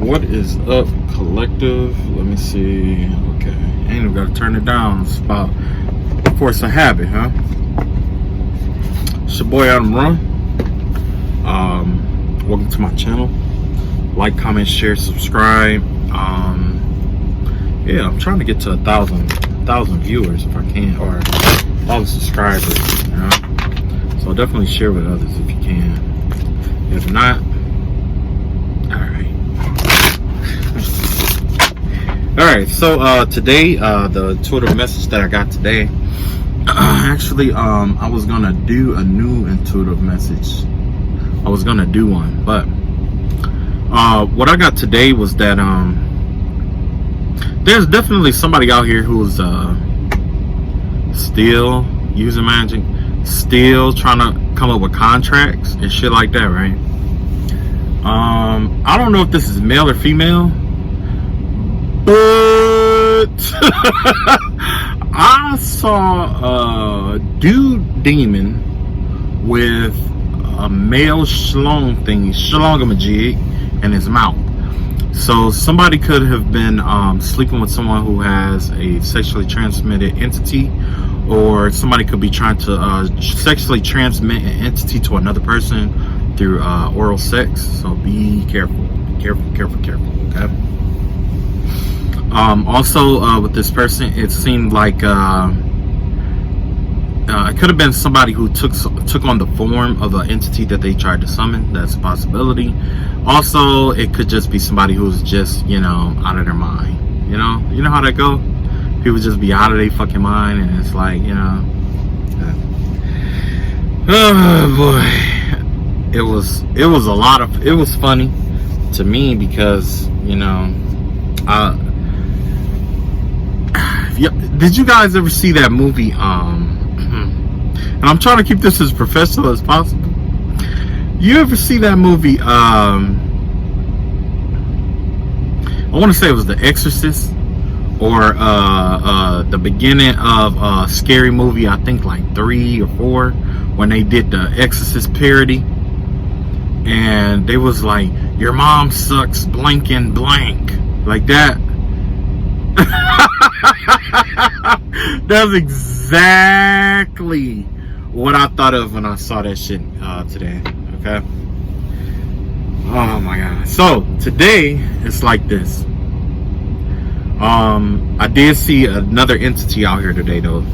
What is up, collective? Let me see. Okay, ain't even gotta turn it down. It's about force a habit, huh? It's your boy Adam Run. Welcome to my channel. Like, comment, share, subscribe. Yeah, I'm trying to get to 1,000 viewers if I can, or 1,000 subscribers. You know, so definitely share with others if you can. If not, all right, so today, the Twitter message that I got today, actually, I was gonna do a new intuitive message. I was gonna do one, but what I got today was that there's definitely somebody out here who's still using magic, still trying to come up with contracts and shit like that, right? I don't know if this is male or female, but I saw a dude demon with a male shlong thingy, shlongamajig, in his mouth. So somebody could have been sleeping with someone who has a sexually transmitted entity, or somebody could be trying to sexually transmit an entity to another person through oral sex. So be careful, careful, okay? Also, with this person, it seemed like it could have been somebody who took on the form of an entity that they tried to summon. That's a possibility. Also, it could just be somebody who's just, you know, out of their mind. You know how that go? People just be out of their fucking mind, and it's like, you know, oh boy, it was funny to me because, you know, did you guys ever see that movie? And I'm trying to keep this as professional as possible. You ever see that movie? I want to say it was The Exorcist, or the beginning of a scary movie. I think like 3 or 4, when they did the Exorcist parody, and they was like, "Your mom sucks blank and blank," like that. That's exactly what I thought of when I saw that shit today. Okay. Oh my god. So today it's like this. I did see another entity out here today, though.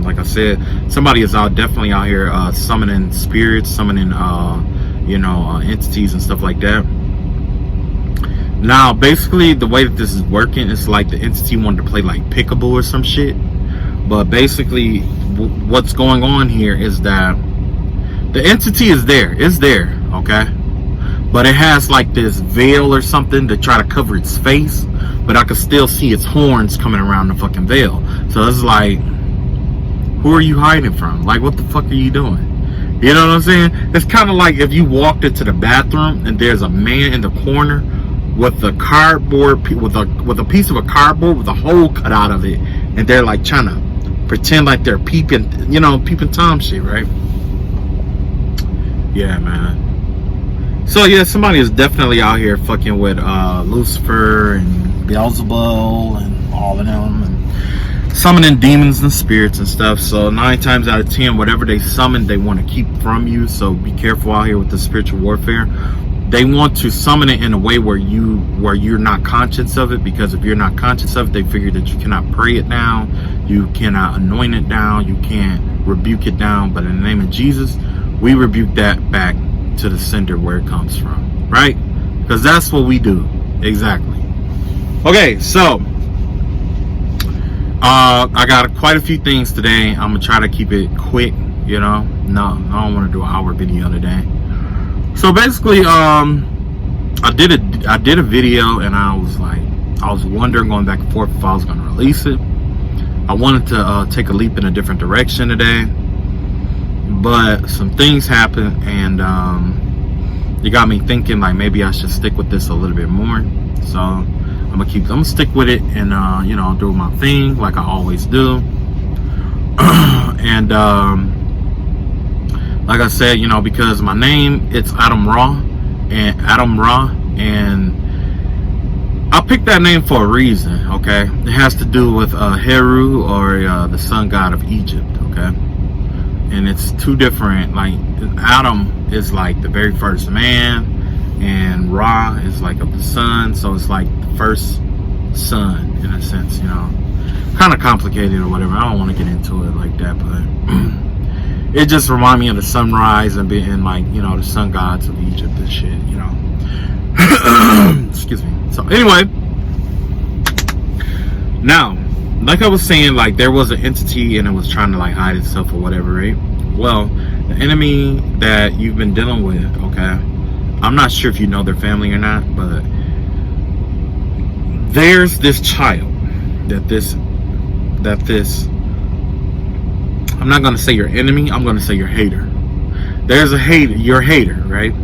Like I said, somebody is definitely out here summoning spirits, summoning entities and stuff like that. Now, basically, the way that this is working, it's like the entity wanted to play like Pickable or some shit. But basically, what's going on here is that the entity is there. It's there, okay? But it has like this veil or something to try to cover its face. But I can still see its horns coming around the fucking veil. So it's like, who are you hiding from? Like, what the fuck are you doing? You know what I'm saying? It's kind of like if you walked into the bathroom and there's a man in the corner with a cardboard, with a piece of a cardboard with a hole cut out of it, and they're like trying to pretend like they're peeping, peeping Tom shit, right? Yeah, man. So yeah, somebody is definitely out here fucking with Lucifer and Beelzebub and all of them, and summoning demons and spirits and stuff. So 9 times out of 10, whatever they summon, they want to keep from you. So be careful out here with the spiritual warfare. They want to summon it in a way where you're not conscious of it, because if you're not conscious of it, they figure that you cannot pray it down, you cannot anoint it down, you can't rebuke it down. But in the name of Jesus, we rebuke that back to the sender where it comes from, right? Because that's what we do. Exactly. Okay, so I got quite a few things today. I'm gonna try to keep it quick, no, I don't want to do an hour video today. So basically, I did a video, and I was wondering, going back and forth, if I was going to release it. I wanted to take a leap in a different direction today, but some things happened, and it got me thinking like maybe I should stick with this a little bit more. So I'm gonna stick with it, and do my thing like I always do. And like I said, because my name, it's Adam Ra, and picked that name for a reason, okay? It has to do with Heru, or the sun god of Egypt, okay? And it's two different, like, Adam is like the very first man, and Ra is like of the sun, so it's like the first sun, in a sense, you know. Kind of complicated or whatever. I don't want to get into it like that, but it just reminds me of the sunrise and being like, you know, the sun gods of Egypt and shit, you know. Excuse me. So anyway, now, like I was saying, like, there was an entity and it was trying to like hide itself or whatever, right? Well, the enemy that you've been dealing with, okay, I'm not sure if you know their family or not, but there's this child that this I'm not going to say your enemy, I'm going to say your hater. There's a hater, your hater, right?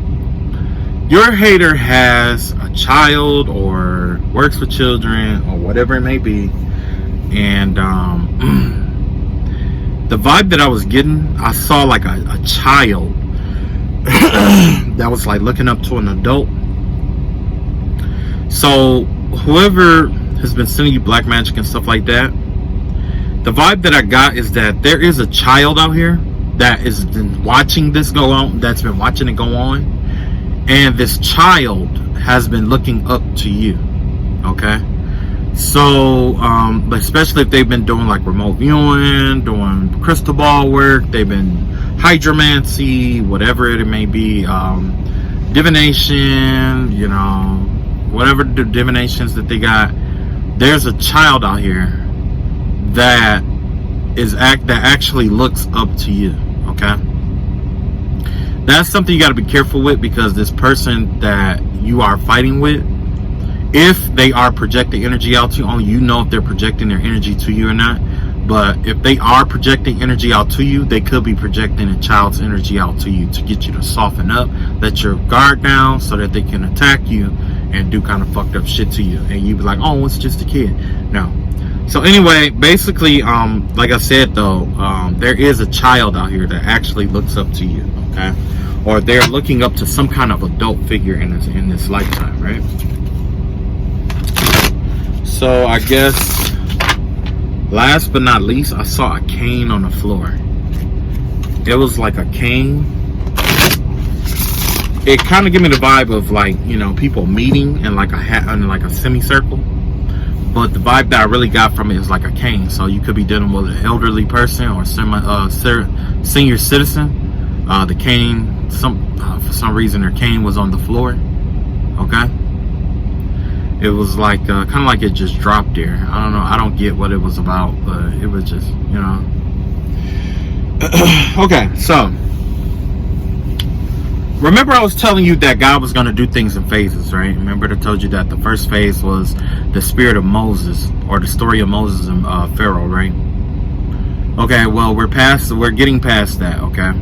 Your hater has a child or works with children or whatever it may be, and the vibe that I was getting, I saw like a child that was like looking up to an adult. So whoever has been sending you black magic and stuff like that, the vibe that I got is that there is a child out here that has been watching this go on, that's been watching it go on, and this child has been looking up to you, okay? So, especially if they've been doing like remote viewing, doing crystal ball work, they've been hydromancy, whatever it may be, divination, you know, whatever the divinations that they got, there's a child out here that actually looks up to you, okay? That's something you got to be careful with, because this person that you are fighting with, if they are projecting energy out to you, only you know if they're projecting their energy to you or not. But if they are projecting energy out to you, they could be projecting a child's energy out to you to get you to soften up, let your guard down, so that they can attack you and do kind of fucked up shit to you, and you be like, oh, it's just a kid. No. So anyway, basically, like I said though, there is a child out here that actually looks up to you, okay? Or they're looking up to some kind of adult figure in this lifetime, right? So I guess, last but not least, I saw a cane on the floor. It was like a cane. It kind of gave me the vibe of like, you know, people meeting in like a semicircle. But the vibe that I really got from it is like a cane. So you could be dealing with an elderly person or senior citizen. The cane, for some reason, their cane was on the floor. Okay. It was like kind of like it just dropped there. I don't know. I don't get what it was about, but it was just, you know. Okay, so remember I was telling you that God was going to do things in phases, right? Remember I told you that the first phase was the spirit of Moses, or the story of Moses and Pharaoh, right? Okay, well, we're getting past that, okay?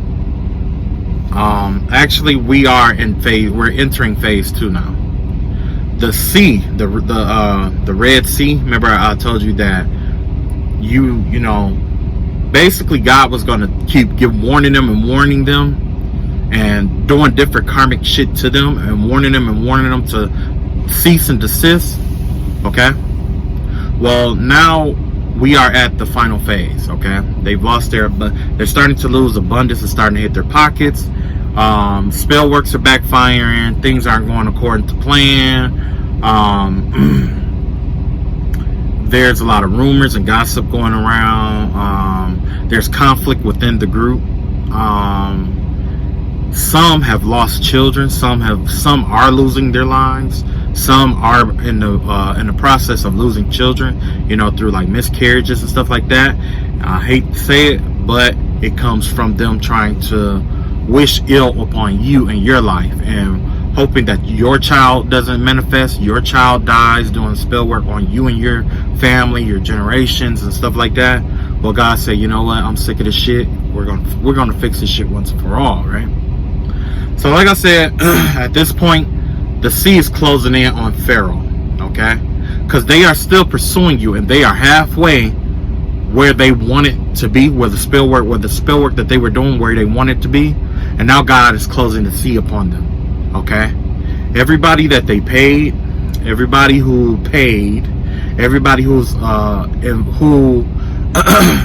Actually, we're entering phase 2 now. The sea, the Red Sea. Remember I told you that you know, basically God was going to keep warning them and doing different karmic shit to them, and warning them to cease and desist, okay? Well, now we are at the final phase, okay? They've lost they're starting to lose abundance, and starting to hit their pockets. Spell works are backfiring, things aren't going according to plan. There's a lot of rumors and gossip going around. There's conflict within the group. Some have lost children, some are losing their lives, some are in the process of losing children, you know, through like miscarriages and stuff like that. I hate to say it, but it comes from them trying to wish ill upon you and your life, and hoping that your child doesn't manifest, your child dies doing spell work on you and your family, your generations and stuff like that. Well, God said, you know what, I'm sick of this shit. We're gonna fix this shit once and for all, right? So like I said, at this point, the sea is closing in on Pharaoh, okay? Because they are still pursuing you, and they are halfway where they want it to be, where the spell work that they were doing, where they want it to be. And now God is closing the sea upon them, okay? Everybody that they paid, everybody who paid, everybody who's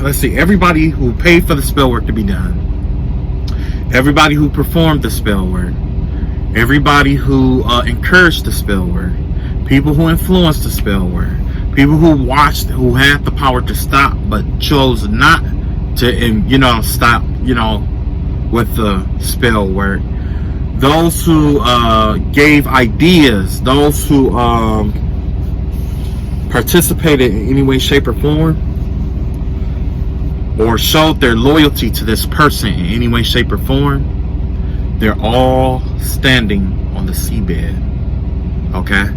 let's see, everybody who paid for the spell work to be done, everybody who performed the spell work, everybody who encouraged the spell work, people who influenced the spell work, people who watched, who had the power to stop but chose not to, stop, with the spell work, those who gave ideas, those who participated in any way, shape, or form, or showed their loyalty to this person in any way, shape, or form, they're all standing on the seabed. Okay?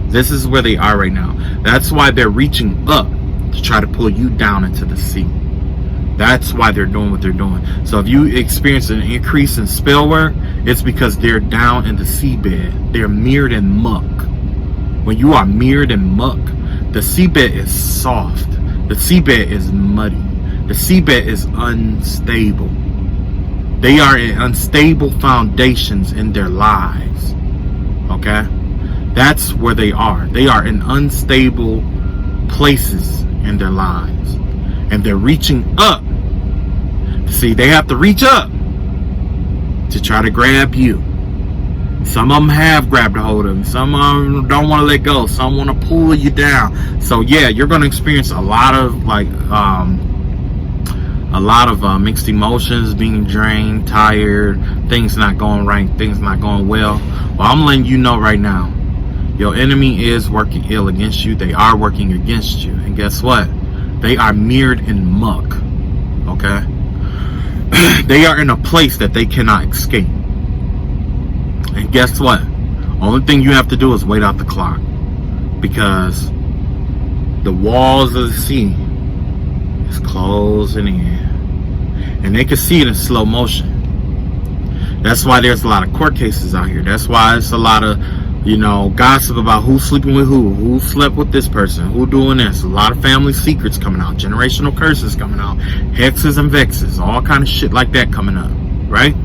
This is where they are right now. That's why they're reaching up to try to pull you down into the sea. That's why they're doing what they're doing. So if you experience an increase in spell work, it's because they're down in the seabed. They're mirrored in muck. When you are mirrored in muck, the seabed is soft. The seabed is muddy. The seabed is unstable. They are in unstable foundations in their lives. Okay? That's where they are. They are in unstable places in their lives. And they're reaching up. See, they have to reach up to try to grab you. Some of them have grabbed a hold of them. Some of them don't want to let go. Some want to pull you down. So yeah, you're going to experience a lot of mixed emotions, being drained, tired, things not going right, things not going well. Well, I'm letting you know right now, your enemy is working ill against you. They are working against you. And guess what? They are mirrored in muck. Okay? They are in a place that they cannot escape. And guess what? Only thing you have to do is wait out the clock. Because the walls of the sea is closing in. And they can see it in slow motion. That's why there's a lot of court cases out here. That's why it's a lot of, gossip about who's sleeping with who slept with this person, who doing this. A lot of family secrets coming out, generational curses coming out, hexes and vexes, all kind of shit like that coming up, right?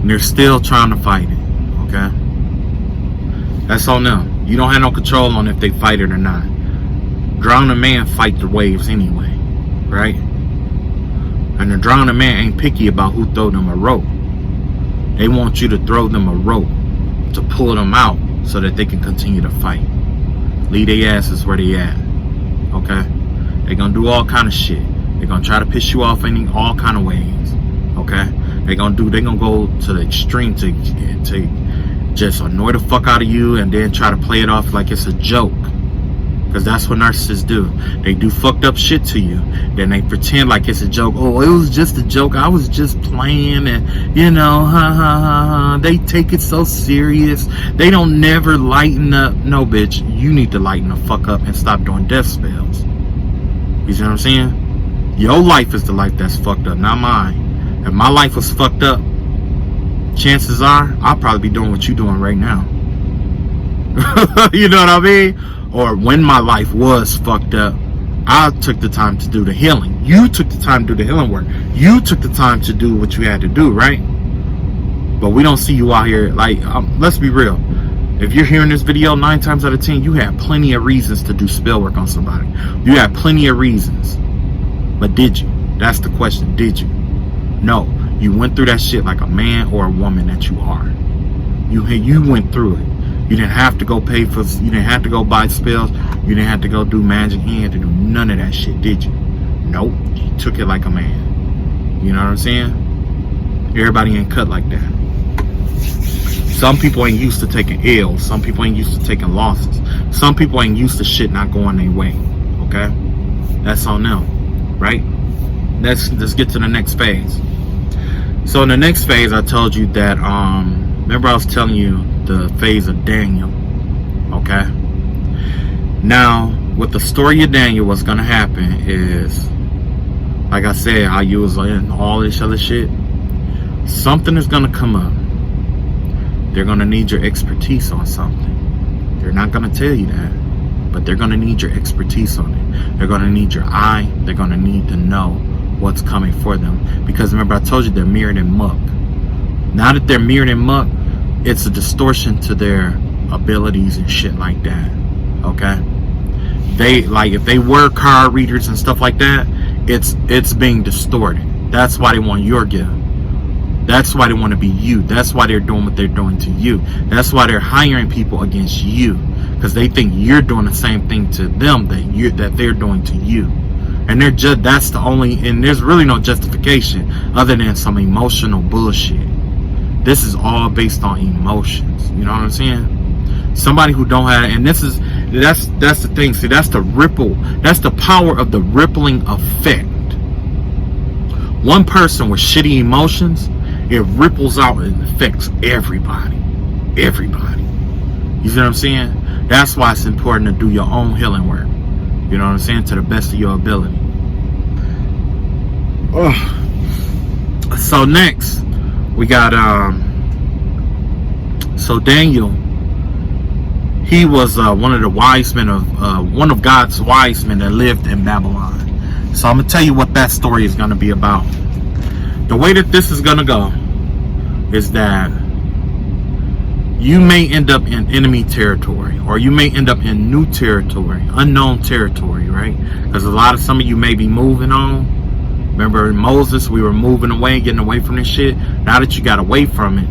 And they're still trying to fight it, okay? That's on them. You don't have no control on if they fight it or not. Drowning man fight the waves anyway, right? And the drowning man ain't picky about who throw them a rope. They want you to throw them a rope to pull them out so that they can continue to fight. Leave their asses where they at. Okay? They're gonna do all kind of shit. They're gonna try to piss you off in all kind of ways. Okay? They're gonna go to the extreme to just annoy the fuck out of you and then try to play it off like it's a joke. Because that's what narcissists do. They do fucked up shit to you. Then they pretend like it's a joke. Oh, it was just a joke. I was just playing and, They take it so serious. They don't never lighten up. No, bitch. You need to lighten the fuck up and stop doing death spells. You see what I'm saying? Your life is the life that's fucked up, not mine. If my life was fucked up, chances are I'll probably be doing what you're doing right now. You know what I mean? Or when my life was fucked up, I took the time to do the healing. You took the time to do the healing work. You took the time to do what you had to do, right? But we don't see you out here. Let's be real. If you're hearing this video, 9 times out of 10, you had plenty of reasons to do spell work on somebody. You had plenty of reasons. But did you? That's the question. Did you? No. You went through that shit like a man or a woman that you are. You went through it. You didn't have to go you didn't have to go buy spells. You didn't have to go do magic. You didn't have to do none of that shit, did you? Nope. You took it like a man. You know what I'm saying? Everybody ain't cut like that. Some people ain't used to taking L's. Some people ain't used to taking losses. Some people ain't used to shit not going their way. Okay? That's on them. Right? Let's get to the next phase. So in the next phase, I told you that, remember I was telling you the phase of Daniel, okay? Now, with the story of Daniel, what's gonna happen is, like I said, how you was in all this other shit, something is gonna come up. They're gonna need your expertise on something. They're not gonna tell you that, but they're gonna need your expertise on it. They're gonna need your eye. They're gonna need to know what's coming for them. Because remember, I told you they're mirrored in muck. Now that they're mirrored in muck, it's a distortion to their abilities and shit like that. Okay, they like, if they were card readers and stuff like that, it's being distorted. That's why they want your gift. That's why they want to be you. That's why they're doing what they're doing to you. That's why they're hiring people against you, because they think you're doing the same thing to them that they're doing to you. And that's the only, and there's really no justification other than some emotional bullshit. This is all based on emotions. You know what I'm saying? Somebody who don't have, and that's the thing. See, that's the ripple. That's the power of the rippling effect. One person with shitty emotions, it ripples out and affects everybody. Everybody. You see what I'm saying? That's why it's important to do your own healing work. You know what I'm saying? To the best of your ability. Oh. So next, we got so Daniel, he was one of the wise men of one of God's wise men that lived in Babylon. So I'm gonna tell you what that story is gonna be about. The way that this is gonna go is that you may end up in enemy territory, or you may end up in new territory, unknown territory, right? Because some of you may be moving on. Remember Moses, we were moving away, getting away from this shit. Now that you got away from it,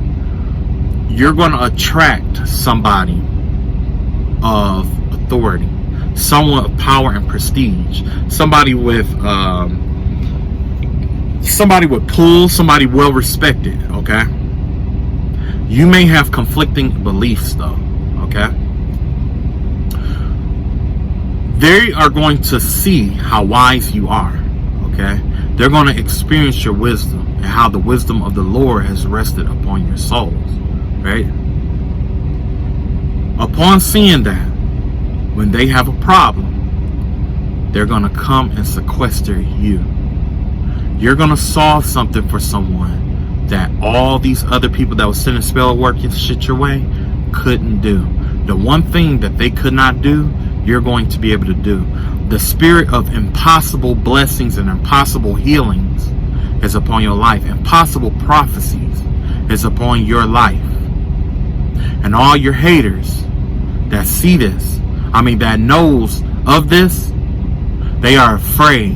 you're going to attract somebody of authority, someone of power and prestige, somebody with pull, somebody well respected. Okay, you may have conflicting beliefs though. Okay, they are going to see how wise you are. Okay, they're going to experience your wisdom and how the wisdom of the Lord has rested upon your souls, right? Upon seeing that, when they have a problem, they're going to come and sequester you. You're going to solve something for someone that all these other people that was sending spell work and shit your way couldn't do. The one thing that they could not do, you're going to be able to do. The spirit of impossible blessings and impossible healings is upon your life. Impossible prophecies is upon your life. And all your haters that see this, that knows of this, they are afraid.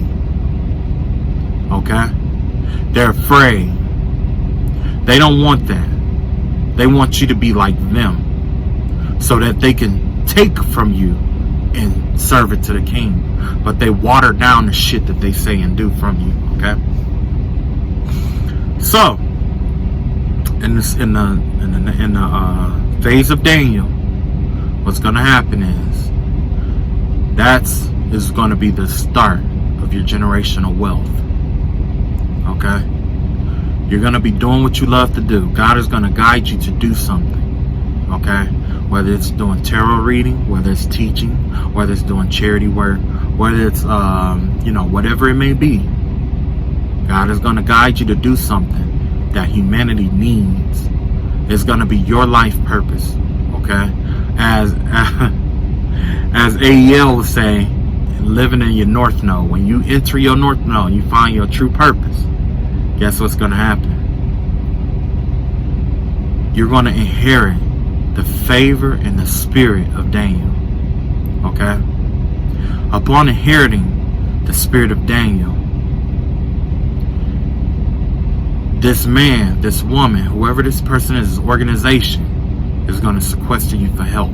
Okay? They're afraid. They don't want that. They want you to be like them, so that they can take from you and serve it to the king. But they water down the shit that they say and do from you. Okay? So, in the phase of Daniel, what's going to happen is going to be the start of your generational wealth. Okay? You're going to be doing what you love to do. God is going to guide you to do something. Okay? Whether it's doing tarot reading, whether it's teaching, whether it's doing charity work, whether it's, whatever it may be. God is going to guide you to do something that humanity needs. It's going to be your life purpose. Okay? As AEL would say, living in your North Node. When you enter your North Node, you find your true purpose. Guess what's going to happen? You're going to inherit the favor and the spirit of Daniel. Okay? Upon inheriting the spirit of Daniel, this man, this woman, whoever this person is, this organization, is going to sequester you for help.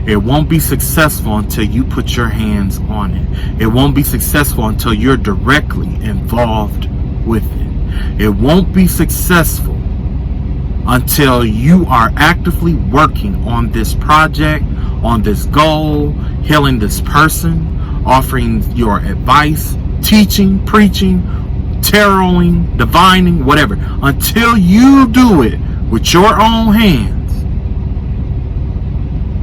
It won't be successful until you put your hands on it. It won't be successful until you're directly involved with it. It won't be successful until you are actively working on this project, on this goal, healing this person, offering your advice, teaching, preaching, taroting, divining, whatever. Until you do it with your own hands,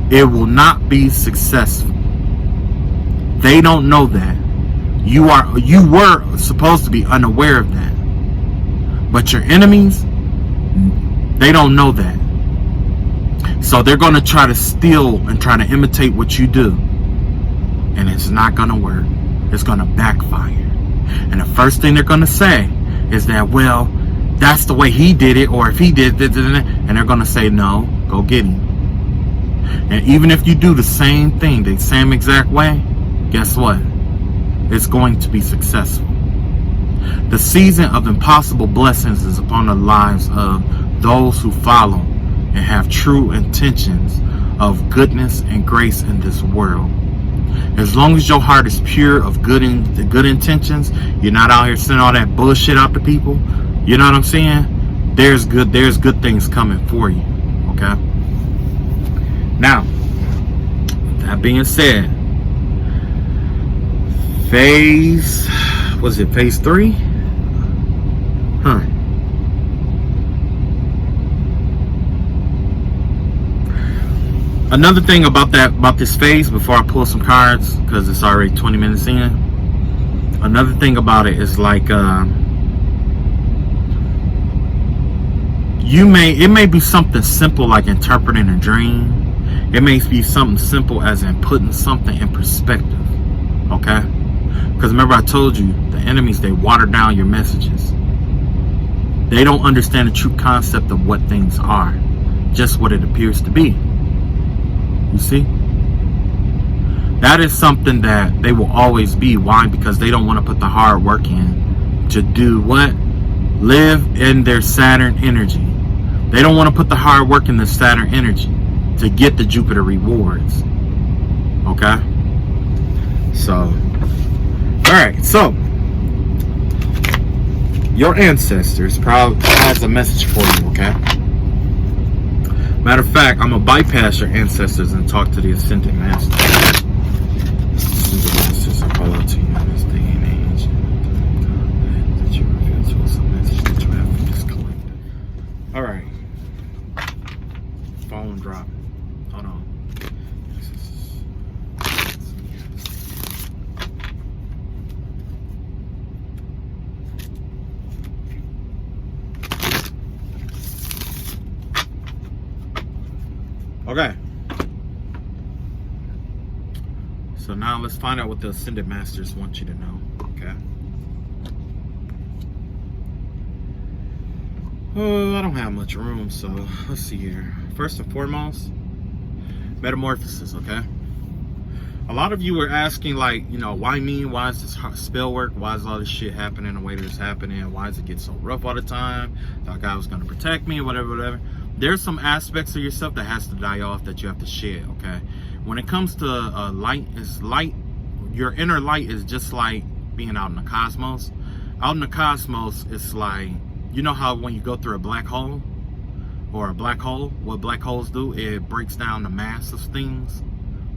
it will not be successful. They don't know that. You were supposed to be unaware of that. But your enemies, they don't know that. So they're going to try to steal and try to imitate what you do. And it's not going to work. It's going to backfire. And the first thing they're going to say is that, that's the way he did it, or if he did it, and they're going to say, no, go get him. And even if you do the same thing, the same exact way, guess what? It's going to be successful. The season of impossible blessings is upon the lives of those who follow and have true intentions of goodness and grace in this world. As long as your heart is pure of good intentions, you're not out here sending all that bullshit out to people. You know what I'm saying? There's good things coming for you. Okay. Now, that being said, phase 3? Huh. Another thing about this phase, before I pull some cards, because it's already 20 minutes in. Another thing about it is like, it may be something simple like interpreting a dream. It may be something simple as in putting something in perspective. Okay? Because remember I told you, the enemies, they water down your messages. They don't understand the true concept of what things are, just what it appears to be. You see? That is something that they will always be. Why? Because they don't want to put the hard work in to do what? Live in their Saturn energy. They don't want to put the hard work in the Saturn energy to get the Jupiter rewards. Okay? So, alright, so your ancestors probably has a message for you, okay? Matter of fact, I'm gonna bypass your ancestors and talk to the Ascended Masters. Ascended Masters, I call out to you in this day and age that you reveal to us a message that you have for this collective. Alright. Phone drop. Hold on. Okay. So now let's find out what the Ascended Masters want you to know. Okay. Oh, I don't have much room, so let's see here. First and foremost, metamorphosis, okay? A lot of you were asking, like, you know, why me? Why is this spell work? Why is all this shit happening the way that it's happening? Why does it get so rough all the time? Thought God was going to protect me, whatever. There's some aspects of yourself that has to die off, that you have to shed, okay? When it comes to light, your inner light is just like being out in the cosmos. Out in the cosmos, it's like, you know how when you go through a black hole, or a black hole, what black holes do, it breaks down the mass of things,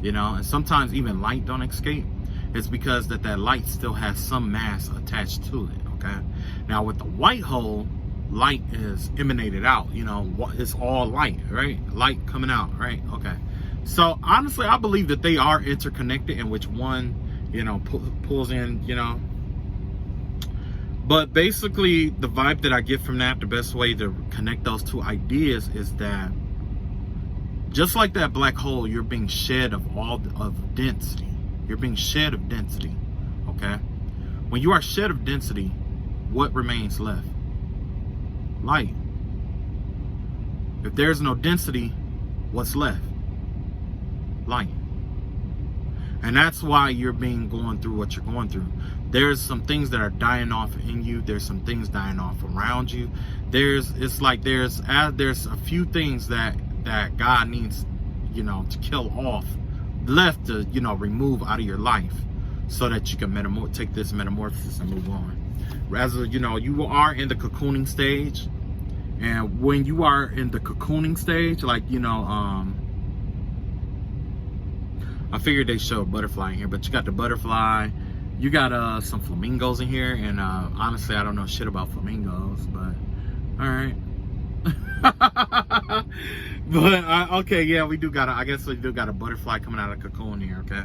you know, and sometimes even light don't escape. It's because that light still has some mass attached to it, okay? Now with the white hole, light is emanated out, you know, it's all light, right? Light coming out, right? Okay. So honestly, I believe that they are interconnected, in which one, you know, pulls in, you know. But basically, the vibe that I get from that, the best way to connect those two ideas is that just like that black hole, you're being shed of density. You're being shed of density, okay? When you are shed of density, what remains left? Light. If there's no density, what's left? Light. And that's why you're going through what you're going through. There's some things that are dying off in you. There's some things dying off around you. There's a few things that God needs, you know, to kill off, left to, you know, remove out of your life, so that you can take this metamorphosis and move on. As you know, you are in the cocooning stage, and when you are in the cocooning stage, like, you know, I figured they show a butterfly in here, but you got the butterfly, you got some flamingos in here, and honestly, I don't know shit about flamingos, but all right. But okay, yeah, I guess we do got a butterfly coming out of the cocoon here, okay?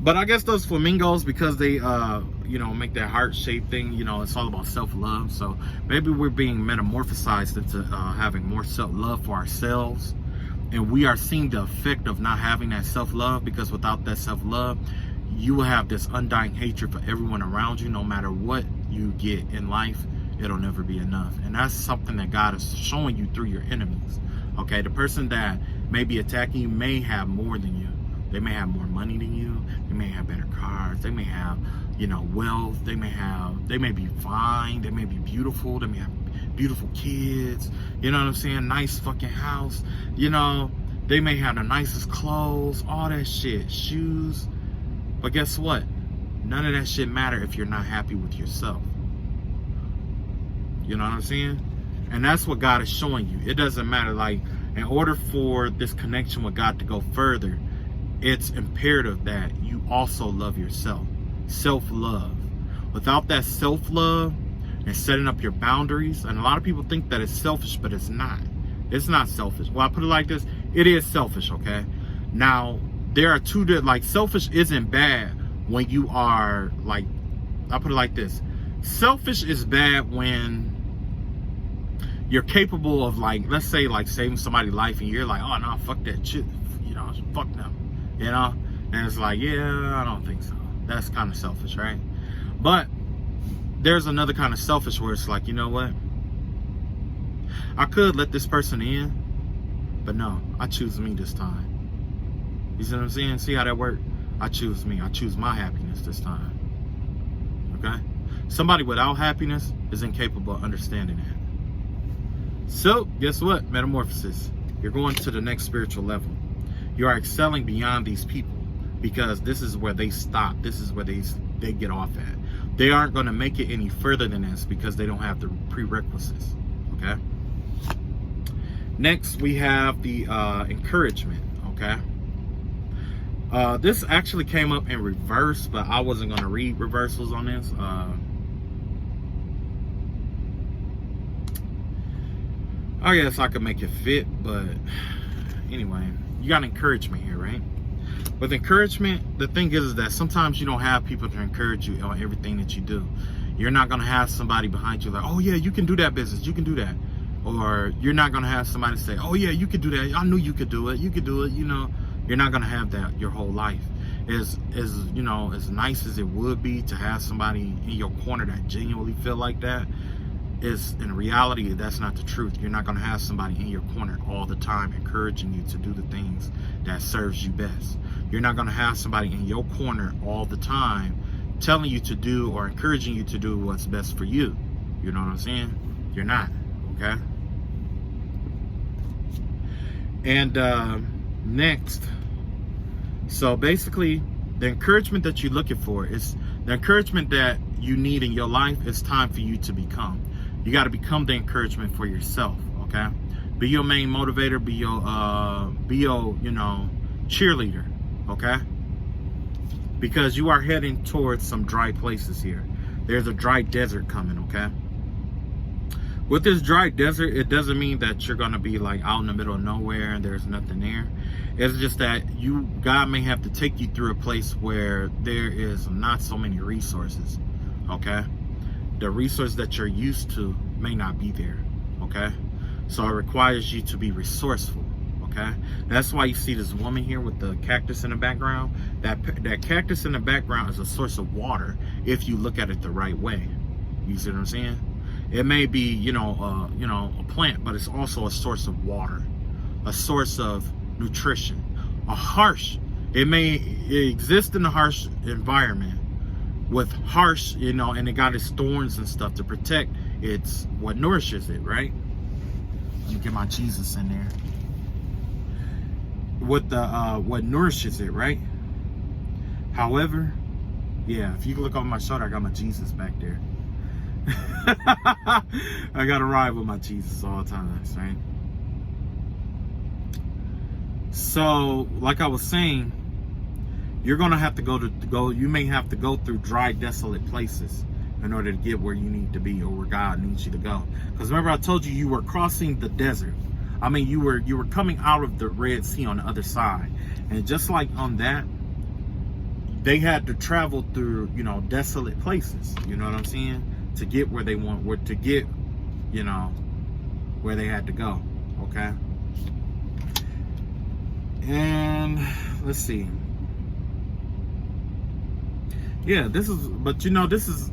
But I guess those flamingos, because they you know, make that heart-shaped thing, you know, it's all about self-love. So maybe we're being metamorphosized into having more self-love for ourselves. And we are seeing the effect of not having that self-love, because without that self-love, you will have this undying hatred for everyone around you. No matter what you get in life, it'll never be enough. And that's something that God is showing you through your enemies. Okay, the person that may be attacking you may have more than you. They may have more money than you. They may have better cars. They may have, wealth. They may be fine. They may be beautiful. They may have beautiful kids. You know what I'm saying? Nice fucking house. They may have the nicest clothes, all that shit, shoes. But guess what? None of that shit matter if you're not happy with yourself. You know what I'm saying? And that's what God is showing you. It doesn't matter. Like, in order for this connection with God to go further, it's imperative that you also love yourself. Self-love. Without that self-love and setting up your boundaries, and a lot of people think that it's selfish, but it's not. It's not selfish. Well, I put it like this. It is selfish, okay? Now, there are two, like, selfish isn't bad when you are, like, I put it like this. Selfish is bad when you're capable of, like, let's say, like, saving somebody's life and you're like, oh, no, fuck that shit. Fuck them. And it's like, yeah, I don't think so. That's kind of selfish, right? But there's another kind of selfish where it's like, you know what? I could let this person in, but no, I choose me this time. You see what I'm saying? See how that works? I choose me. I choose my happiness this time. Okay? Somebody without happiness is incapable of understanding that. So, guess what? Metamorphosis. You're going to the next spiritual level. You are excelling beyond these people because this is where they stop. This is where they get off at. They aren't going to make it any further than this because they don't have the prerequisites. Okay? Next, we have the encouragement. Okay? This actually came up in reverse, but I wasn't going to read reversals on this. I guess I could make it fit, but anyway, you got encouragement here, right? With encouragement, the thing is that sometimes you don't have people to encourage you on everything that you do. You're not going to have somebody behind you like, oh yeah, you can do that business, you can do that. Or you're not going to have somebody say, oh yeah, you could do that, I knew you could do it, You're not going to have that your whole life. As nice as it would be to have somebody in your corner that genuinely feel like that, is in reality, that's not the truth. You're not going to have somebody in your corner all the time encouraging you to do the things that serves you best. You're not going to have somebody in your corner all the time telling you to do or encouraging you to do what's best for you. You know what I'm saying? You're not. Okay? And next, so basically, the encouragement that you're looking for is the encouragement that you need in your life. It's time for you to become. You got to become the encouragement for yourself. Okay, be your main motivator. Be your cheerleader. Okay, because you are heading towards some dry places here. There's a dry desert coming. Okay. With this dry desert, it doesn't mean that you're going to be like out in the middle of nowhere and there's nothing there. It's just that God may have to take you through a place where there is not so many resources. Okay? The resource that you're used to may not be there. Okay? So it requires you to be resourceful. Okay? That's why you see this woman here with the cactus in the background. That cactus in the background is a source of water if you look at it the right way. You see what I'm saying? It may be, a plant, but it's also a source of water, a source of nutrition. It may exist in a harsh environment with harsh, and it got its thorns and stuff to protect. It's what nourishes it, right? Let me get my Jesus in there. With the what nourishes it, right? However, yeah, if you can look over my shoulder, I got my Jesus back there. I gotta ride with my Jesus all the time, right? So, like I was saying, you're gonna have to you may have to go through dry, desolate places in order to get where you need to be or where God needs you to go. Because remember, I told you were crossing the desert. I mean, you were coming out of the Red Sea on the other side, and just like on that, they had to travel through, desolate places. You know what I'm saying? To get where they to get, where they had to go. Okay. And let's see. Yeah, this is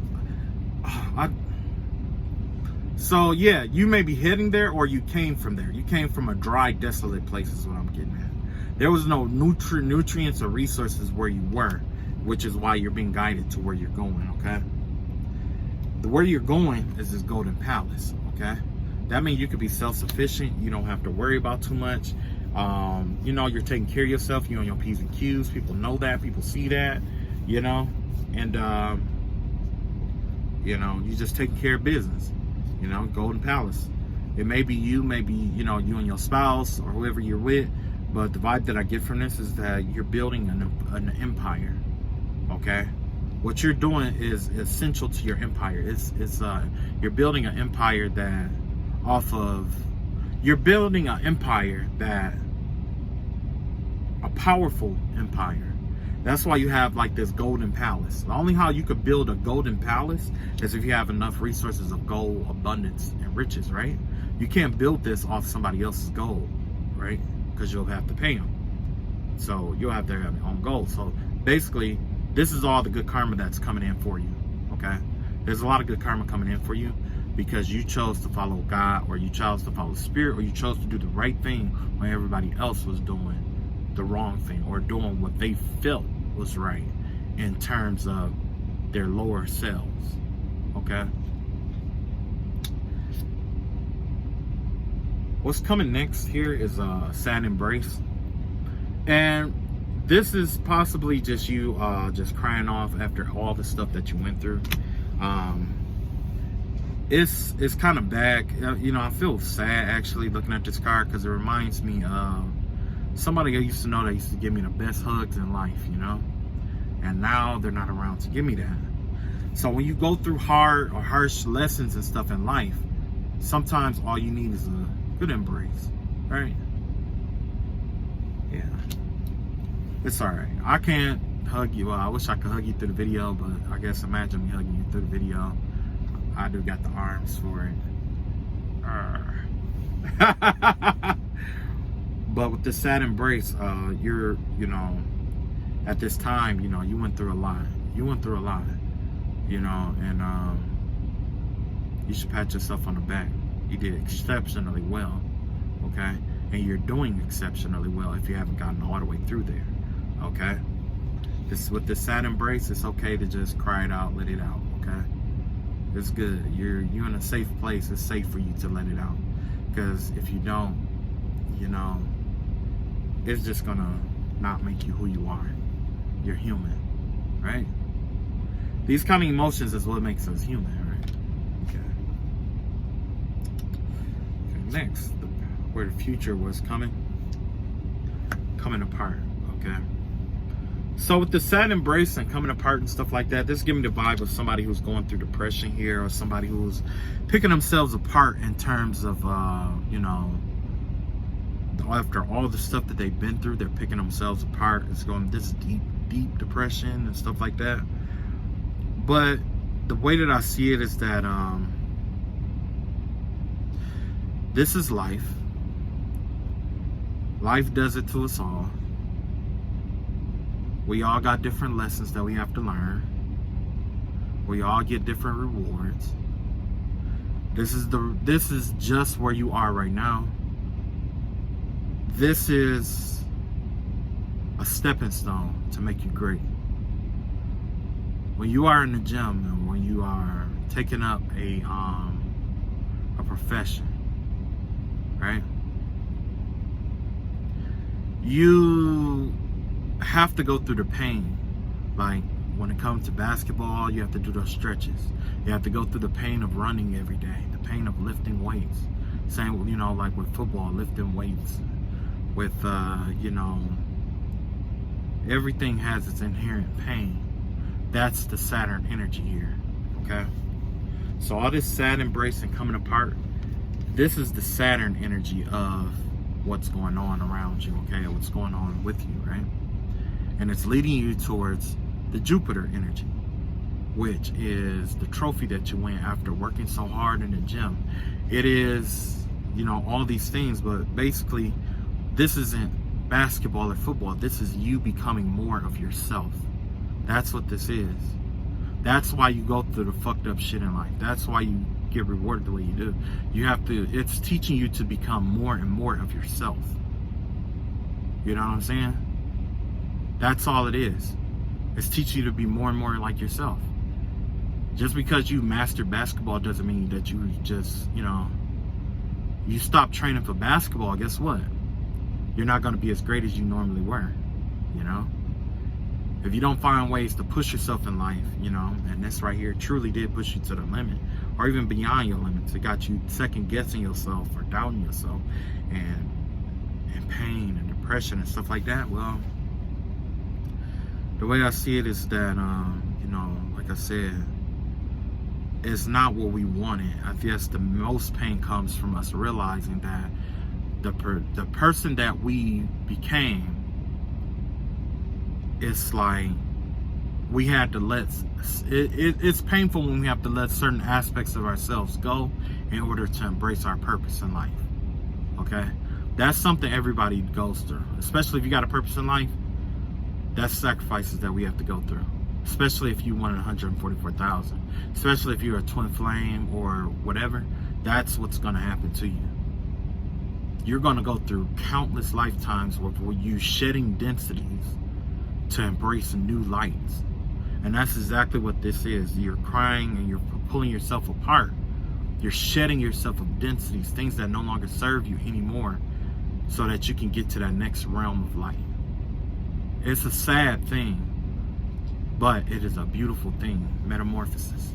So yeah, you may be heading there, or you came from there. You came from a dry, desolate place is what I'm getting at. There was no nutrients or resources where you were, which is why you're being guided to where you're going, okay? Where you're going is this golden palace, okay? That means you could be self-sufficient. You don't have to worry about too much. You know, you're taking care of yourself. You're on your P's and Q's. People know that. People see that, you know? And, you know, you just taking care of business. You know, golden palace. It may be you, maybe, you know, you and your spouse or whoever you're with. But the vibe that I get from this is that you're building an empire, okay? What you're doing is essential to your empire. You're building an empire that you're building an empire that, a powerful empire. That's why you have like this golden palace. The only how you could build a golden palace is if you have enough resources of gold, abundance, and riches, right? You can't build this off somebody else's gold, right? Because you'll have to pay them. So you'll have to have your own gold. So basically, this is all the good karma that's coming in for you, okay? There's a lot of good karma coming in for you because you chose to follow God, or you chose to follow Spirit, or you chose to do the right thing when everybody else was doing the wrong thing, or doing what they felt was right in terms of their lower selves, okay? What's coming next here is a sad embrace. And this is possibly just you just crying off after all the stuff that you went through. It's kind of bad. You know, I feel sad actually looking at this card because it reminds me of somebody I used to know that used to give me the best hugs in life, you know? And now they're not around to give me that. So when you go through hard or harsh lessons and stuff in life, sometimes all you need is a good embrace, right? Yeah. It's all right. I can't hug you. I wish I could hug you through the video, but I guess imagine me hugging you through the video. I do got the arms for it. But with this sad embrace, you know, at this time, you know, you went through a lot. You went through a lot, you know, and you should pat yourself on the back. You did exceptionally well, okay? And you're doing exceptionally well if you haven't gotten all the way through there, okay? With this sad embrace, it's okay to just cry it out, let it out, okay? It's good. You're in a safe place. It's safe for you to let it out. Because if you don't, you know, it's just gonna not make you who you are. You're human, right? These kind of emotions is what makes us human, right? Okay, next, where the future was coming apart, okay? So with the sad embrace and coming apart and stuff like that, this gives me the vibe of somebody who's going through depression here, or somebody who's picking themselves apart in terms of, you know, after all the stuff that they've been through, they're picking themselves apart. It's going this deep depression and stuff like that. But the way that I see it is that this is life. Life does it to us all. We all got different lessons that we have to learn. We all get different rewards. This is just where you are right now. This is a stepping stone to make you great. When you are in the gym and when you are taking up a profession, right? You have to go through the pain. Like when it comes to basketball, you have to do those stretches. You have to go through the pain of running every day, the pain of lifting weights. Same, you know, like with football, lifting weights. With, you know, everything has its inherent pain. That's the Saturn energy here, okay? So all this sad embrace and coming apart, this is the Saturn energy of what's going on around you, okay? What's going on with you, right? And it's leading you towards the Jupiter energy, which is the trophy that you win after working so hard in the gym. It is, you know, all these things, but basically, this isn't basketball or football. This is you becoming more of yourself. That's what this is. That's why you go through the fucked up shit in life. That's why you get rewarded the way you do. You have to, it's teaching you to become more and more of yourself. You know what I'm saying? That's all it is. It's teaching you to be more and more like yourself. Just because you mastered basketball doesn't mean that you just, you know, you stop training for basketball. Guess what? You're not going to be as great as you normally were, you know? If you don't find ways to push yourself in life, you know, and this right here truly did push you to the limit, or even beyond your limits, it got you second guessing yourself or doubting yourself, and pain and depression and stuff like that. Well, the way I see it is that, you know, like I said, it's not what we wanted. I guess the most pain comes from us realizing that the person that we became, it's like we had to let it's painful when we have to let certain aspects of ourselves go in order to embrace our purpose in life. Okay, that's something everybody goes through, especially if you got a purpose in life. That's sacrifices that we have to go through, especially if you wanted 144,000, especially if you're a twin flame or whatever. That's what's going to happen to you. You're going to go through countless lifetimes where you shedding densities to embrace new lights. And that's exactly what this is. You're crying and you're pulling yourself apart. You're shedding yourself of densities, things that no longer serve you anymore, so that you can get to that next realm of light. It's a sad thing, but it is a beautiful thing. Metamorphosis,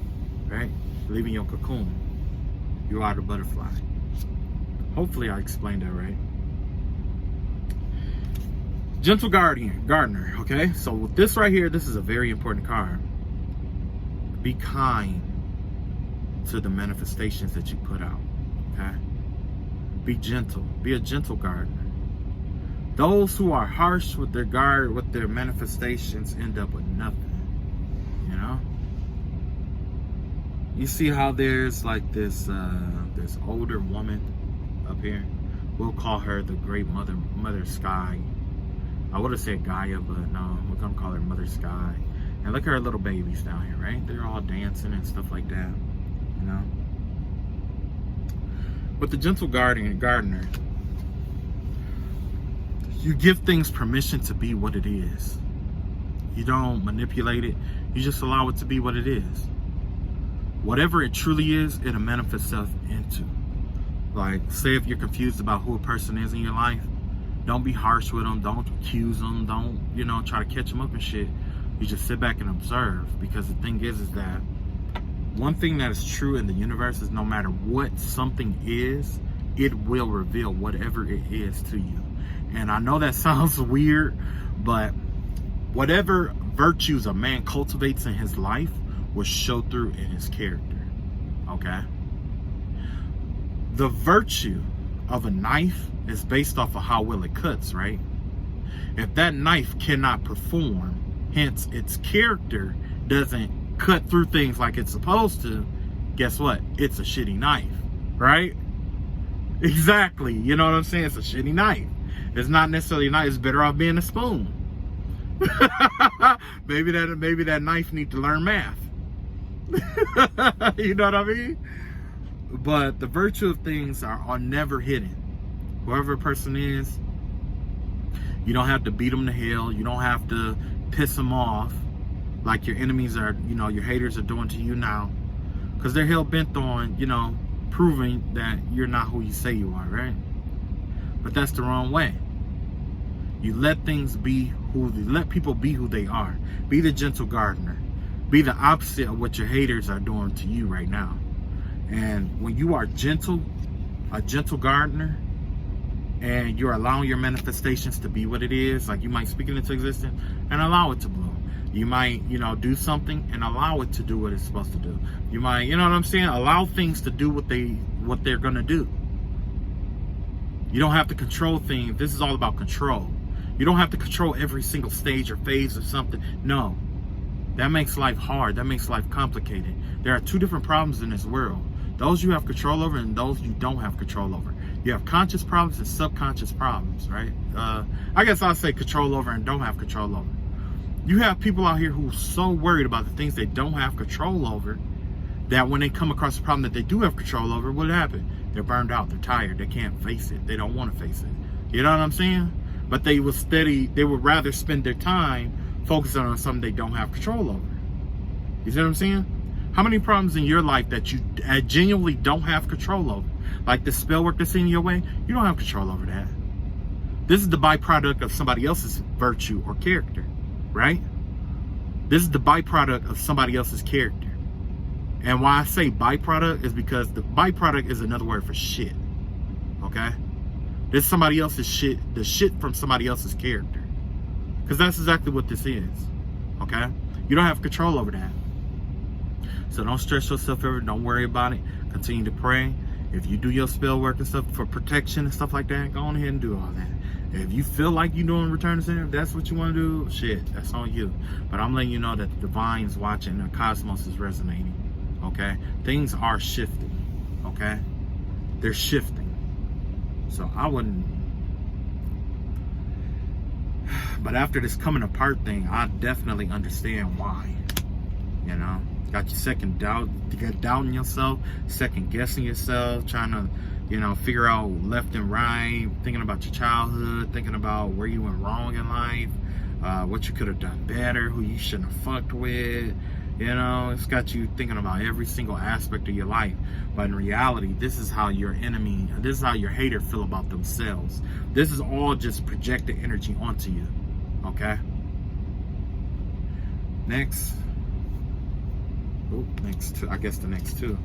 right? Leaving your cocoon. You are the butterfly. Hopefully I explained that right. Gentle Gardener, okay? So with this right here, this is a very important card. Be kind to the manifestations that you put out, okay? Be gentle. Be a gentle gardener. Those who are harsh with their manifestations end up with nothing, you know? You see how there's like this older woman up here? We'll call her the great Mother Sky. I would have said Gaia, but no, we're gonna call her Mother Sky. And look at her little babies down here, right? They're all dancing and stuff like that, you know? With the gentle gardener, you give things permission to be what it is. You don't manipulate it. You just allow it to be what it is. Whatever it truly is, it'll manifest itself into. Like, say if you're confused about who a person is in your life, don't be harsh with them. Don't accuse them. Don't, you know, try to catch them up and shit. You just sit back and observe. Because the thing is that one thing that is true in the universe is no matter what something is, it will reveal whatever it is to you. And I know that sounds weird, but whatever virtues a man cultivates in his life will show through in his character. Okay? The virtue of a knife is based off of how well it cuts, right? If that knife cannot perform, hence its character doesn't cut through things like it's supposed to, guess what? It's a shitty knife, right? Exactly. You know what I'm saying? It's a shitty knife. It's not necessarily a knife. It's better off being a spoon. maybe that knife needs to learn math. You know what I mean? But the virtue of things are never hidden. Whoever a person is, you don't have to beat them to hell. You don't have to piss them off like your enemies are, you know, your haters are doing to you now. Because they're hell-bent on, you know, proving that you're not who you say you are, right? But that's the wrong way. You let things be let people be who they are. Be the gentle gardener. Be the opposite of what your haters are doing to you right now. And when you are gentle, a gentle gardener, and you're allowing your manifestations to be what it is, like you might speak it into existence and allow it to bloom. You might, you know, do something and allow it to do what it's supposed to do. You might, you know what I'm saying? Allow things to do what they're gonna do. You don't have to control things. This is all about control. You don't have to control every single stage or phase of something. No. That makes life hard. That makes life complicated. There are two different problems in this world. Those you have control over and those you don't have control over. You have conscious problems and subconscious problems, right? I guess I'll say control over and don't have control over. You have people out here who are so worried about the things they don't have control over that when they come across a problem that they do have control over, what happened? They're burned out, they're tired, they can't face it, they don't want to face it. You know what I'm saying? But they would rather spend their time focusing on something they don't have control over. You see what I'm saying? How many problems in your life that you genuinely don't have control over? Like the spell work that's in your way, you don't have control over that. This is the byproduct of somebody else's virtue or character, right? This is the byproduct of somebody else's character. And why I say byproduct is because the byproduct is another word for shit. Okay? This is somebody else's shit, the shit from somebody else's character. Because that's exactly what this is. Okay? You don't have control over that. So don't stress yourself ever. Don't worry about it. Continue to pray. If you do your spell work and stuff for protection and stuff like that, go on ahead and do all that. If you feel like you're doing return to center, if that's what you want to do, shit, that's on you. But I'm letting you know that the divine's watching, the cosmos is resonating. Okay? Things are shifting. Okay? They're shifting. So I wouldn't. But after this coming apart thing, I definitely understand why. You know? Got you doubting yourself, second guessing yourself, trying to, you know, figure out left and right, thinking about your childhood, thinking about where you went wrong in life, what you could have done better, who you shouldn't have fucked with. You know, it's got you thinking about every single aspect of your life. But in reality, this is how your enemy, this is how your hater feel about themselves. This is all just projected energy onto you. Okay? Next. Oh, next two. I guess the next two.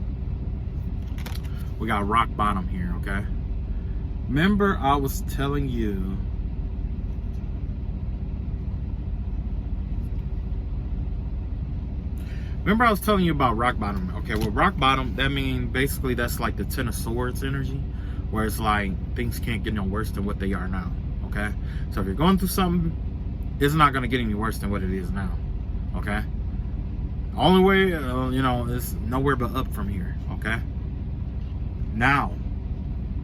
We got rock bottom here, okay? Remember I was telling you about rock bottom. Okay, well, rock bottom, that means basically that's like the Ten of Swords energy, where it's like things can't get no worse than what they are now, okay? So if you're going through something, it's not going to get any worse than what it is now, okay? The only way, you know, is nowhere but up from here, okay? Now,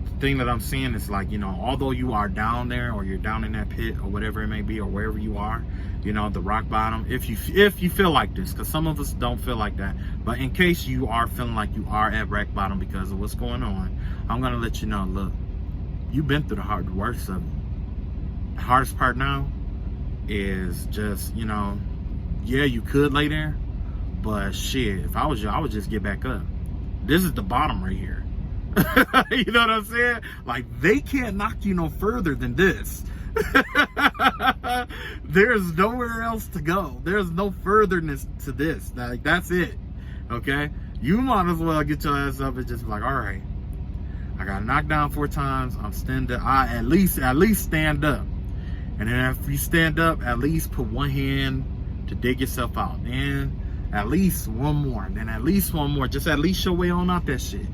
the thing that I'm seeing is like, you know, although you are down there or you're down in that pit or whatever it may be or wherever you are, you know, the rock bottom, if you feel like this, because some of us don't feel like that, but in case you are feeling like you are at rock bottom because of what's going on, I'm going to let you know, look, you've been through the worst of it. The hardest part now is just, you know, yeah, you could lay there, but shit, if I was you, I would just get back up. This is the bottom right here. You know what I'm saying? Like, they can't knock you no further than this. There's nowhere else to go. There's no furtherness to this. Like, that's it. Okay? You might as well get your ass up and just be like, all right, I got knocked down 4 times. I'm standing. I at least stand up. And then after you stand up, at least put one hand to dig yourself out. And at least one more. And then at least one more. Just at least your way on out that shit.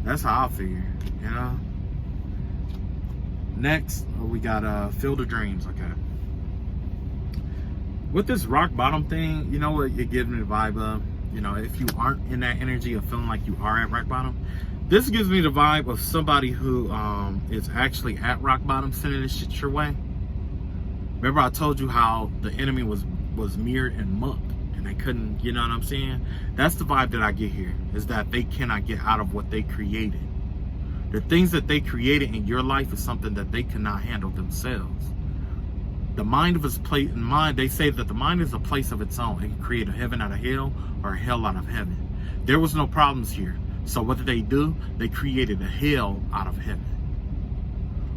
That's how I figure, you know. Next, we got Field of Dreams, okay. With this rock bottom thing, you know what it gives me the vibe of? You know, if you aren't in that energy of feeling like you are at rock bottom, this gives me the vibe of somebody who is actually at rock bottom sending this shit your way. Remember I told you how the enemy was mirrored in muck. They couldn't, you know what I'm saying? That's the vibe that I get here, is that they cannot get out of what they created. The things that they created in your life is something that they cannot handle themselves. The mind of its place, they say that the mind is a place of its own. It can create a heaven out of hell or a hell out of heaven. There was no problems here. So what did they do? They created a hell out of heaven.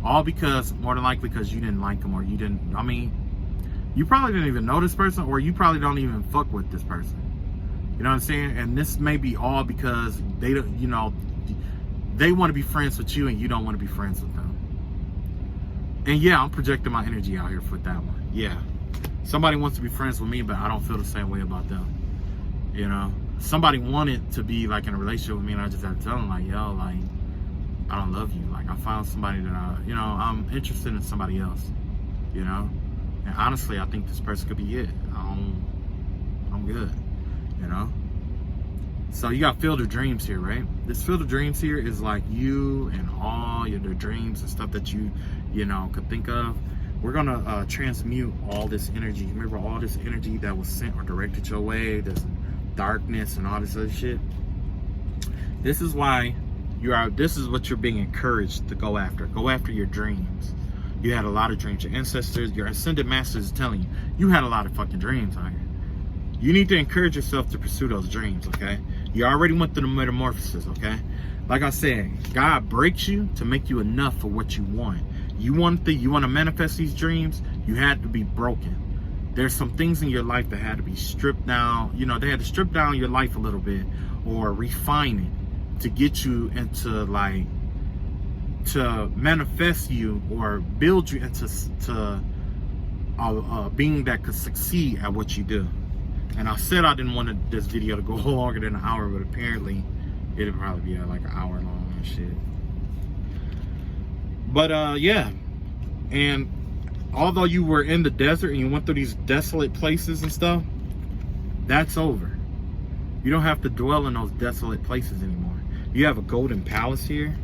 All because, more than likely, because you didn't like them, or you didn't, I mean, you probably didn't even know this person, or you probably don't even fuck with this person. You know what I'm saying? And this may be all because they don't, you know, they want to be friends with you and you don't want to be friends with them. And yeah, I'm projecting my energy out here for that one. Yeah. Somebody wants to be friends with me, but I don't feel the same way about them. You know? Somebody wanted to be like in a relationship with me, and I just had to tell them, like, yo, like, I don't love you. Like, I found somebody that you know, I'm interested in somebody else. You know? And honestly, I think this person could be it. I'm good, you know? So you got Field of Dreams here, right? This Field of Dreams here is like you and all your dreams and stuff that you know, could think of. We're going to transmute all this energy. Remember all this energy that was sent or directed your way, this darkness and all this other shit? This is why this is what you're being encouraged to go after. Go after your dreams. You had a lot of dreams. Your ancestors, your ascended masters is telling you, you had a lot of fucking dreams out here. You need to encourage yourself to pursue those dreams, okay? You already went through the metamorphosis, okay? Like I said, God breaks you to make you enough for what you want. You want to manifest these dreams, you had to be broken. There's some things in your life that had to be stripped down. You know, they had to strip down your life a little bit or refine it to get you into like, to manifest you or build you into a being that could succeed at what you do. And I said I didn't want this video to go longer than an hour, but apparently it'll probably be like an hour long and shit. But yeah, and although you were in the desert and you went through these desolate places and stuff, that's over. You don't have to dwell in those desolate places anymore. You have a golden palace here.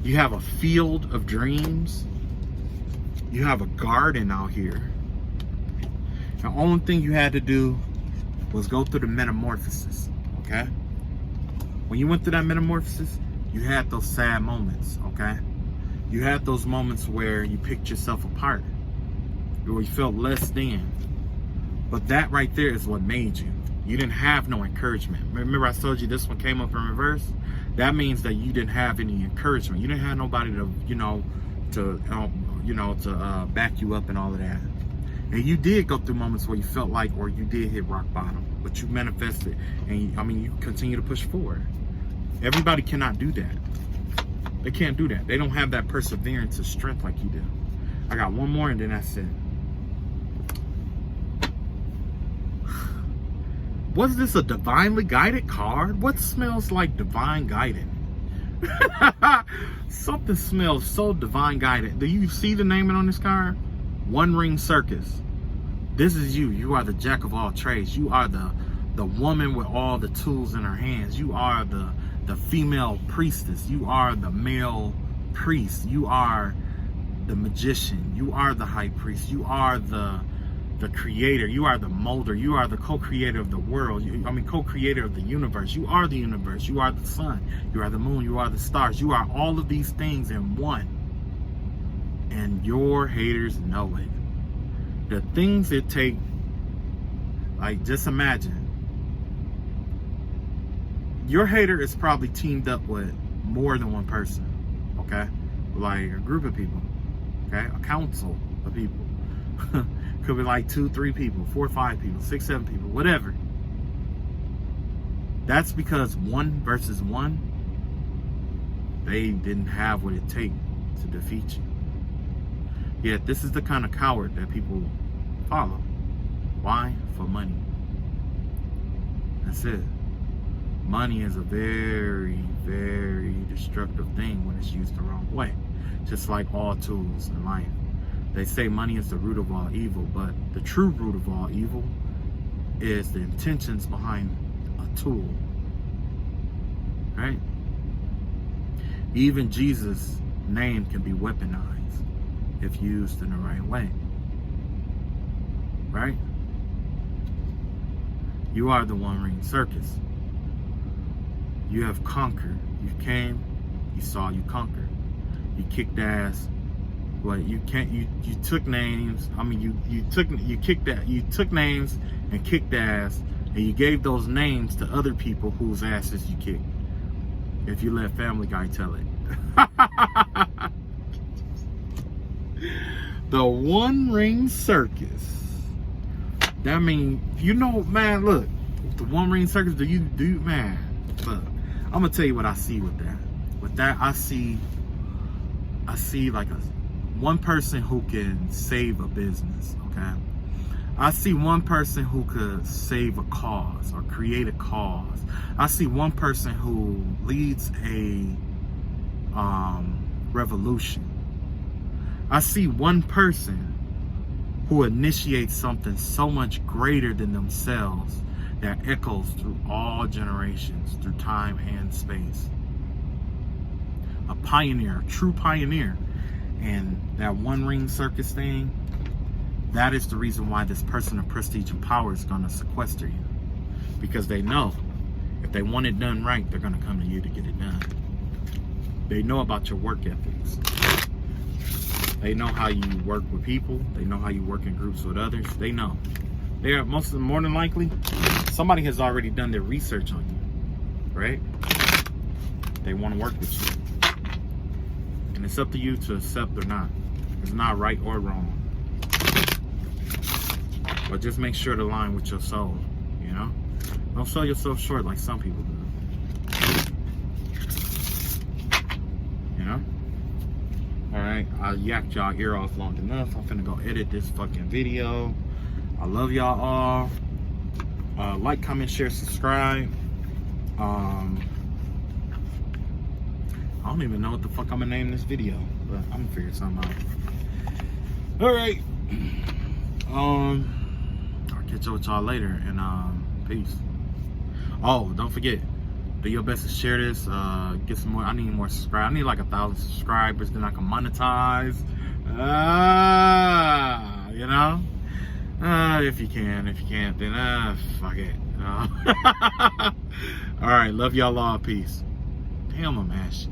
You have a field of dreams. You have a garden out here. The only thing you had to do was go through the metamorphosis, okay? When you went through that metamorphosis, you had those sad moments, okay? You had those moments where you picked yourself apart, where you felt less than. But that right there is what made you. You didn't have no encouragement. Remember I told you this one came up in reverse? That means that you didn't have any encouragement. You didn't have nobody to, back you up and all of that. And you did go through moments where you felt like, or you did hit rock bottom, but you manifested, and you continue to push forward. Everybody cannot do that. They can't do that. They don't have that perseverance or strength like you do. I got one more and then that's it. Was this a divinely guided card? What smells like divine guided? Something smells so divine guided. Do you see the naming on this card? One Ring Circus. This is you. You are the jack of all trades. You are the woman with all the tools in her hands. You are the female priestess. You are the male priest. You are the magician. You are the high priest. You are the creator. You are the molder. You are the co-creator of the world. Co-creator of the universe. You are the universe. You are the sun. You are the moon. You are the stars. You are all of these things in one. And your haters know it. The things it take, like, just imagine. Your hater is probably teamed up with more than one person, okay? Like a group of people, okay? A council of people. Could be like 2, 3 people, 4, 5 people, 6, 7 people, whatever. That's because 1 versus 1, they didn't have what it takes to defeat you. Yet this is the kind of coward that people follow. Why? For money. That's it. Money is a very, very destructive thing when it's used the wrong way. Just like all tools in life. They say money is the root of all evil, but the true root of all evil is the intentions behind a tool. Right? Even Jesus' name can be weaponized if used in the right way. Right? You are the One Ring Circus. You have conquered. You came, you saw, you conquered. You kicked ass. But you took names. You took names and kicked ass, and you gave those names to other people whose asses you kicked. If you let Family Guy tell it. The One Ring Circus. That mean, man, look, the One Ring Circus, do you man, look, I'm gonna tell you what I see with that. With that, I see like one person who can save a business, okay? I see one person who could save a cause or create a cause. I see one person who leads a revolution. I see one person who initiates something so much greater than themselves that echoes through all generations, through time and space. A pioneer, a true pioneer. And that One Ring Circus thing, that is the reason why this person of prestige and power is going to sequester you. Because they know If they want it done right, they're gonna come to you to get it done. They know about your work ethics. They know how you work with people. They know how you work in groups with others. They know. They are more than likely, somebody has already done their research on you, right? They want to work with you. And it's up to you to accept or not. It's not right or wrong. But just make sure to align with your soul, you know? Don't sell yourself short like some people do. You know? Alright, I yacked y'all ear off long enough. I'm finna go edit this fucking video. I love y'all all. Like, comment, share, subscribe. I don't even know what the fuck I'm gonna name this video, but I'm gonna figure something out. Alright. I'll catch up with y'all later, and peace. Oh, don't forget, do your best to share this. Get some more. I need more subscribers. I need like 1,000 subscribers, then I can monetize. You know. If you can. If you can't, then fuck it. All right, love y'all all. Peace. Damn, I'm ashy.